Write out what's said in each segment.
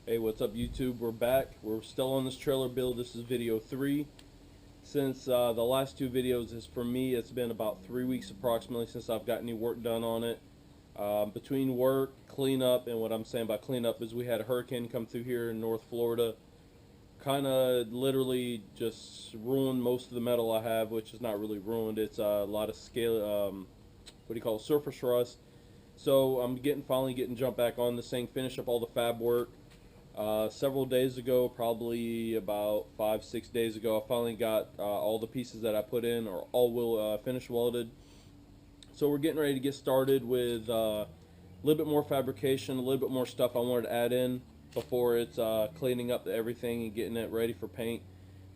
Hey, what's up YouTube? We're back. We're still on this trailer build. This is video 3. Since the last 2 videos is for me, it's been about 3 weeks approximately since I've got any work done on it. Between work, cleanup, and what I'm saying by cleanup is we had a hurricane come through here in North Florida. Kind of literally just ruined most of the metal I have, which is not really ruined. It's a lot of scale, what do you call it, surface rust. So I'm finally getting jumped back on this thing, finish up all the fab work. Several days ago, probably about 5-6 days ago, I finally got all the pieces that I put in are all finish welded. So we're getting ready to get started with a little bit more fabrication, a little bit more stuff I wanted to add in before it's cleaning up everything and getting it ready for paint.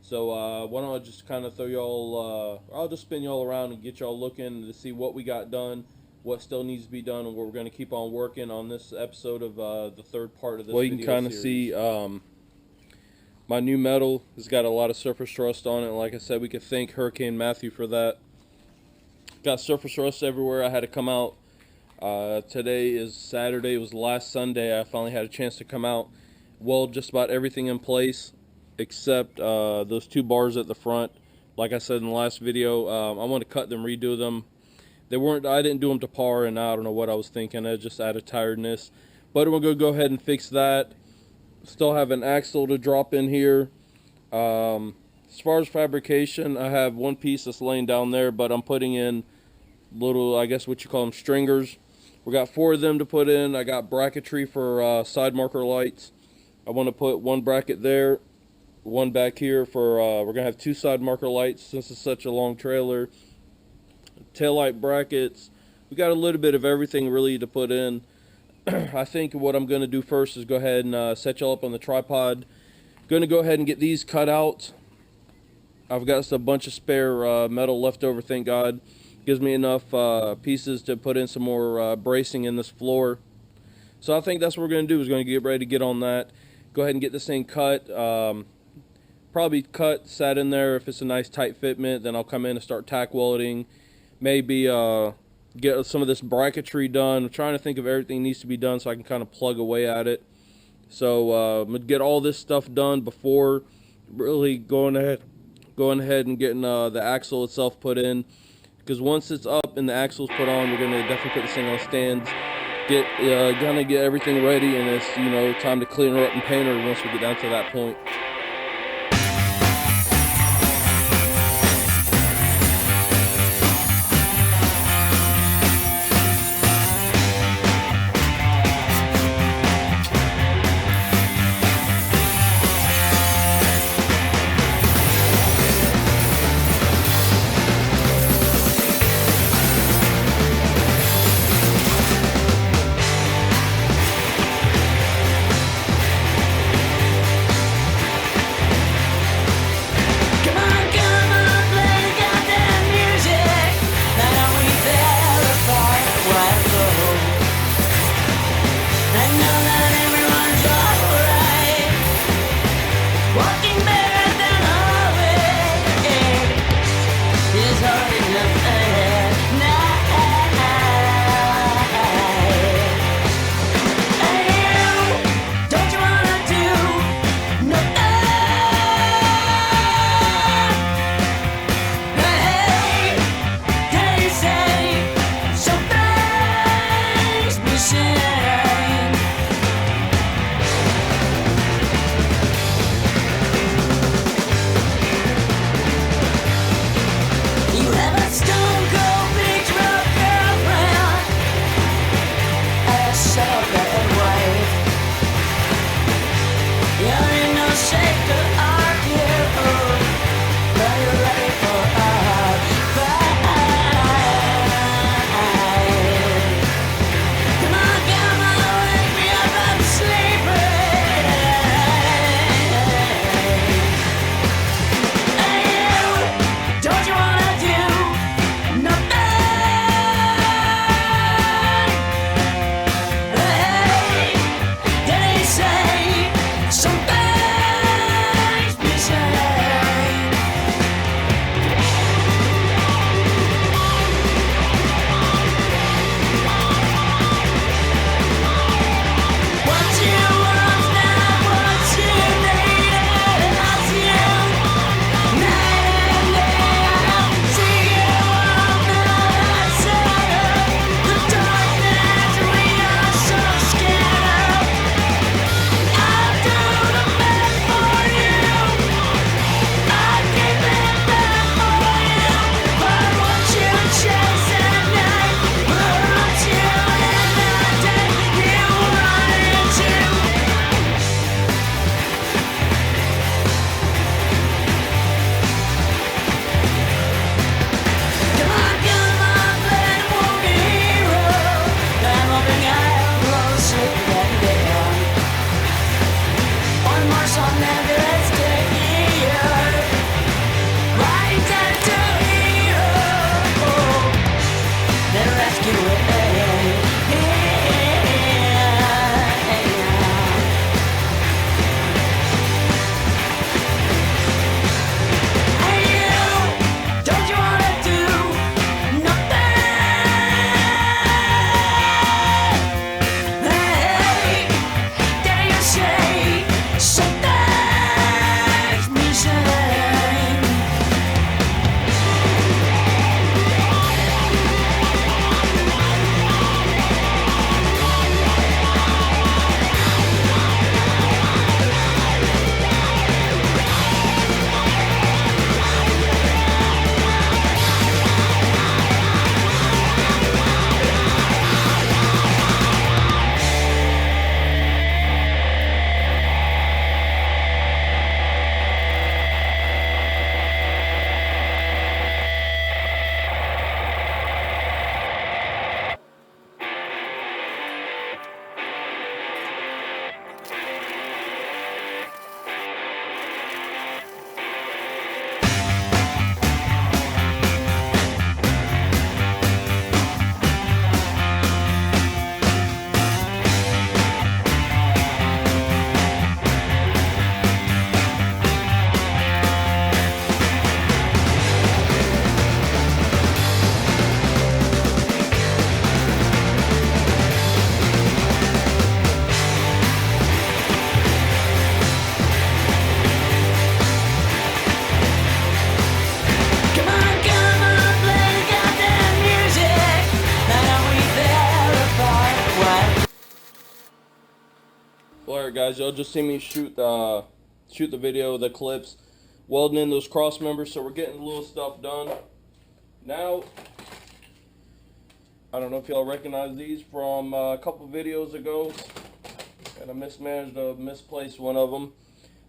So why don't I just kind of throw y'all, I'll just spin y'all around and get y'all looking to see what we got done, what still needs to be done, and what we're going to keep on working on this episode of the third part of this video series. Well, you can kind of see my new metal has got a lot of surface rust on it. Like I said, we could thank Hurricane Matthew for that. Got surface rust everywhere. I had to come out. Today is Saturday. It was last Sunday. I finally had a chance to come out, weld just about everything in place except those 2 bars at the front. Like I said in the last video, I want to cut them, redo them. They weren't. I didn't do them to par, and I don't know what I was thinking. I just out of tiredness. But we're gonna go ahead and fix that. Still have an axle to drop in here. As far as fabrication, I have one piece that's laying down there, but I'm putting in little, I guess what you call them, stringers. We got 4 of them to put in. I got bracketry for side marker lights. I want to put 1 bracket there, 1 back here for. We're gonna have 2 side marker lights since it's such a long trailer. Taillight brackets. We got a little bit of everything really to put in. I think what I'm going to do first is go ahead and set y'all up on the tripod. Going to go ahead and get these cut out. I've got a bunch of spare metal left over, thank God. Gives me enough pieces to put in some more bracing in this floor. So I think that's what we're going to do, is going to get ready to get on that. Go ahead and get this thing cut. Probably cut, sat in there. If it's a nice tight fitment, then I'll come in and start tack welding. Maybe get some of this bracketry done. I'm trying to think of everything needs to be done so I can kind of plug away at it. So I'm gonna get all this stuff done before really going ahead and getting the axle itself put in. Because once it's up and the axle's put on, we're gonna definitely put this thing on stands. Gonna get everything ready, and it's time to clean her up and paint her once we get down to that point. Alright guys, y'all just see me shoot the video, the clips, welding in those cross members, so we're getting a little stuff done. Now, I don't know if y'all recognize these from a couple videos ago, and I misplaced one of them.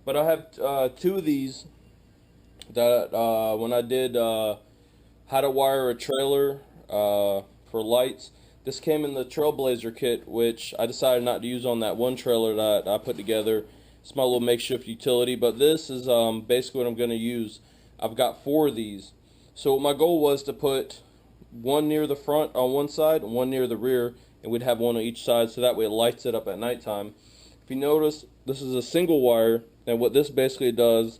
But I have two of these that when I did how to wire a trailer for lights, this came in the Trailblazer kit, which I decided not to use on that one trailer that I put together. It's my little makeshift utility, but this is basically what I'm going to use. I've got 4 of these. So my goal was to put one near the front on one side and one near the rear, and we'd have one on each side, so that way it lights it up at nighttime. If you notice, this is a single wire, and what this basically does,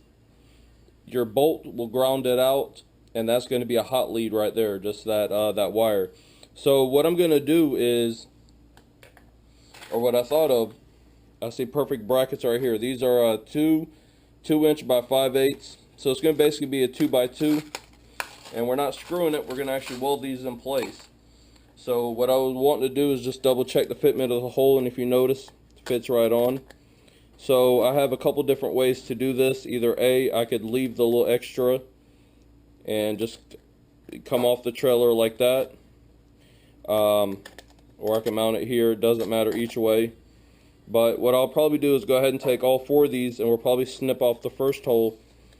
your bolt will ground it out, and that's going to be a hot lead right there, just that wire. So what I'm going to do is, or what I thought of, I see perfect brackets right here. These are 2 inch by 5/8, so it's going to basically be a 2x2, and we're not screwing it, we're going to actually weld these in place. So what I was wanting to do is just double check the fitment of the hole, and if you notice, it fits right on. So I have a couple different ways to do this. Either A, I could leave the little extra and just come off the trailer like that, or I can mount it here. It doesn't matter each way. But what I'll probably do is go ahead and take all 4 of these, and we'll probably snip off the first hole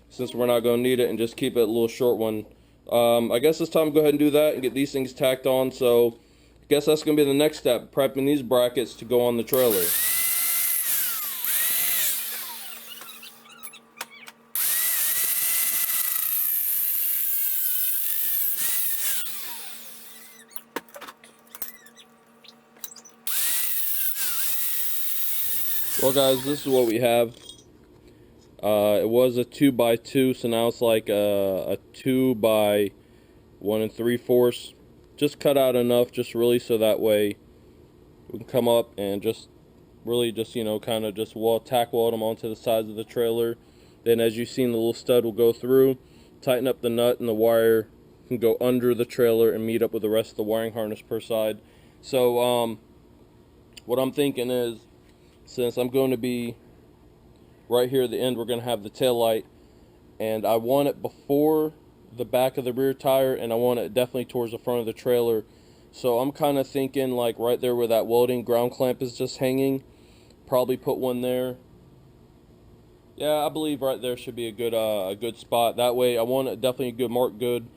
since we're not going to need it, and just keep it a little short one. I guess it's time to go ahead and do that and get these things tacked on. So I guess that's going to be the next step, prepping these brackets to go on the trailer. Well guys, this is what we have. It was a 2x2, so now it's like a 2 by 1 3/4. Just cut out enough, just really so that way we can come up and just really just, you know, kind of just tack weld them onto the sides of the trailer. Then as you've seen, the little stud will go through, tighten up the nut, and the wire can go under the trailer and meet up with the rest of the wiring harness per side. So what I'm thinking is, since I'm going to be right here at the end, we're going to have the tail light, and I want it before the back of the rear tire, and I want it definitely towards the front of the trailer. So I'm kind of thinking like right there where that welding ground clamp is just hanging, probably put one there. Yeah, I believe right there should be a good spot. That way I want it definitely a good mark, good,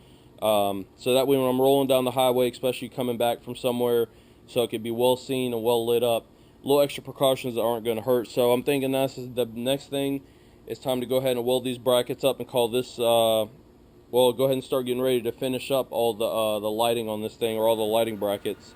so that way when I'm rolling down the highway, especially coming back from somewhere, so it could be well seen and well lit up. Little extra precautions that aren't going to hurt. So I'm thinking that's the next thing. It's time to go ahead and weld these brackets up and call this, well, go ahead and start getting ready to finish up all the lighting on this thing, or all the lighting brackets.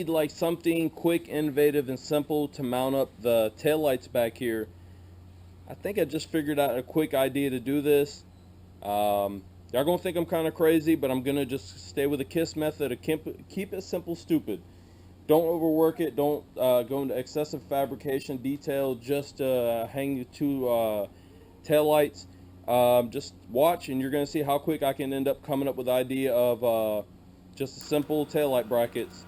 Like something quick, innovative, and simple to mount up the tail lights back here. I think I just figured out a quick idea to do this. Y'all gonna think I'm kind of crazy, but I'm gonna just stay with the KISS method of keep it simple, stupid. Don't overwork it. Don't go into excessive fabrication detail just to hang the two tail lights. Just watch, and you're going to see how quick I can end up coming up with the idea of just a simple tail light brackets.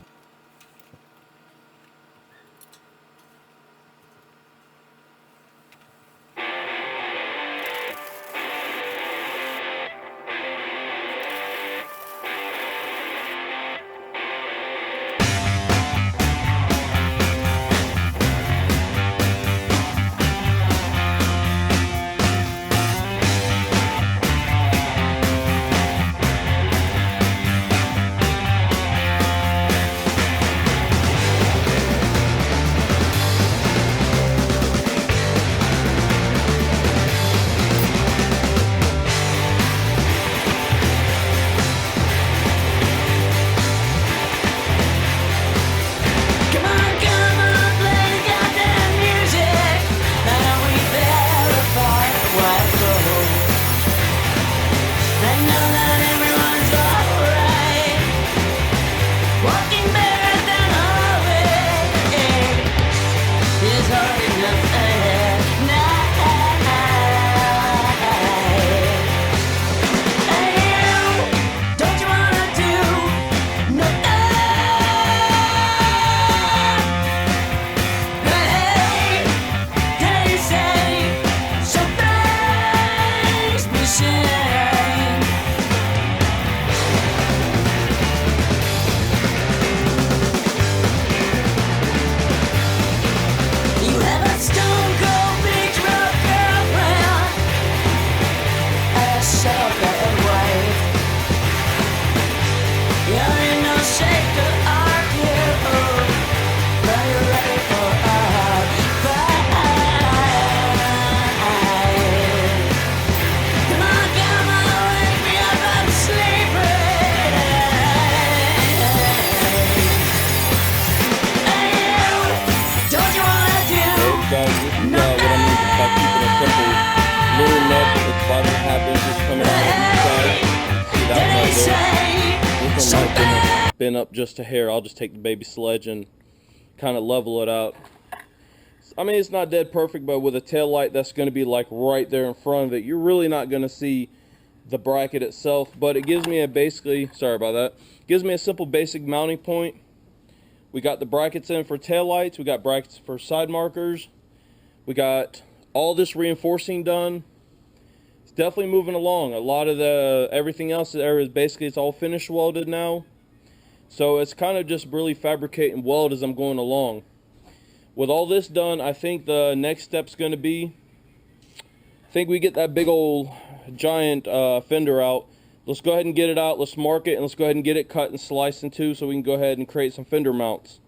Guys, this is what I mean by keeping it simple. Little nub that's 5.5 inches coming out of each side. See that one right there? This one might have been up just a hair. I'll just take the baby sledge and kind of level it out. I mean, it's not dead perfect, but with a tail light that's going to be like right there in front of it, you're really not going to see the bracket itself. But it gives me a basically, sorry about that, gives me a simple basic mounting point. We got the brackets in for tail lights. We got brackets for side markers. We got all this reinforcing done. It's definitely moving along. A lot of the everything else there is basically it's all finished welded now. So it's kind of just really fabricate and weld as I'm going along. With all this done, I think the next step's going to be, I think we get that big old giant fender out. Let's go ahead and get it out. Let's mark it and let's go ahead and get it cut and sliced in two so we can go ahead and create some fender mounts.